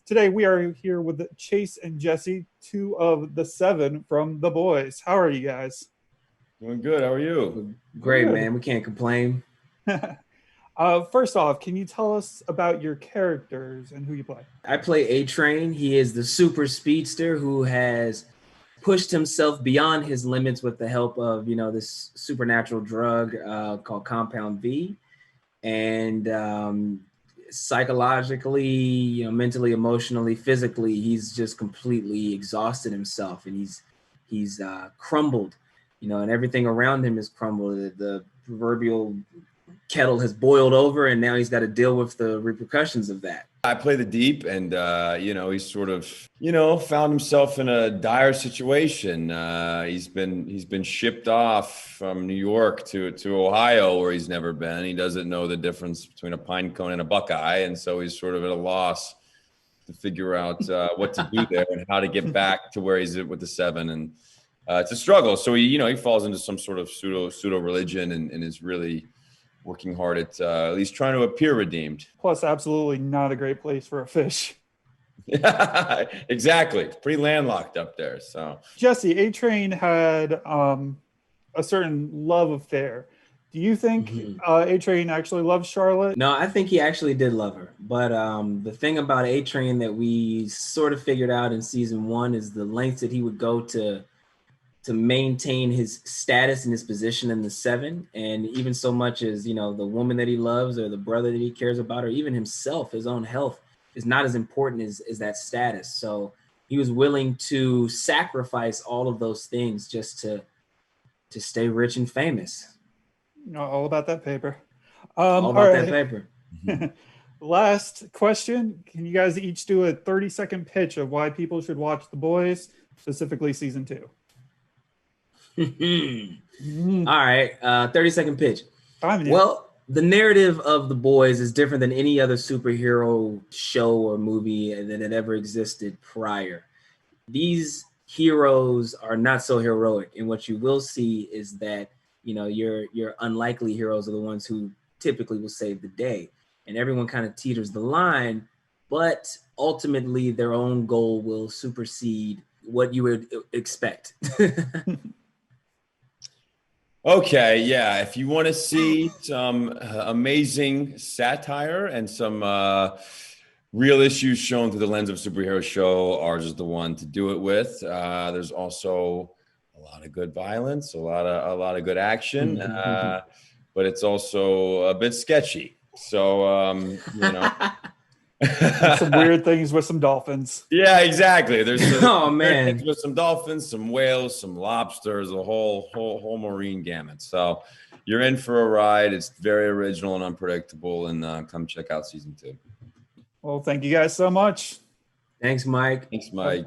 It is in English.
Today we are here with Chace and Jessie, two of the seven from The Boys. How are you guys? Doing good. How are you? Great, Good. man. We can't complain. First off, can you tell us about your characters and who you play? I play A-Train. He is the super speedster who has pushed himself beyond his limits with the help of, this supernatural drug called Compound V. And psychologically, mentally, emotionally, physically, he's just completely exhausted himself, and he's crumbled, and everything around him is crumbled. The proverbial kettle has boiled over, and now he's got to deal with the repercussions of that. I play the Deep, and he's sort of found himself in a dire situation. He's been shipped off from New York to Ohio, where he's never been. He doesn't know the difference between a pine cone and a buckeye, and so he's sort of at a loss to figure out what to do there and how to get back to where he's at with the seven. And it's a struggle. So he falls into some sort of pseudo religion and is really working hard at least trying to appear redeemed. Plus, absolutely not a great place for a fish. Exactly. It's pretty landlocked up there. So Jessie, A-Train had a certain love affair. Do you think A-Train actually loves Charlotte? No, I think he actually did love her. But the thing about A-Train that we sort of figured out in season 1 is the lengths that he would go to maintain his status and his position in the seven. And even so much as, the woman that he loves or the brother that he cares about, or even himself, his own health is not as important as that status. So he was willing to sacrifice all of those things just to stay rich and famous. All about that paper. All about that paper. Last question. Can you guys each do a 30-second pitch of why people should watch The Boys, specifically season 2? All right, 30-second pitch. Yeah. Well, the narrative of The Boys is different than any other superhero show or movie that had ever existed prior. These heroes are not so heroic, and what you will see is that your unlikely heroes are the ones who typically will save the day, and everyone kind of teeters the line, but ultimately their own goal will supersede what you would expect. okay, yeah. If you want to see some amazing satire and some real issues shown through the lens of a superhero show, ours is the one to do it with. There's also a lot of good violence, a lot of good action, but it's also a bit sketchy. So some weird things with some dolphins. Yeah, exactly. There's man, with some dolphins, some whales, some lobsters, a whole marine gamut. So you're in for a ride. It's very original and unpredictable. And come check out season 2. Well, thank you guys so much. Thanks, Mike. Thanks, Mike.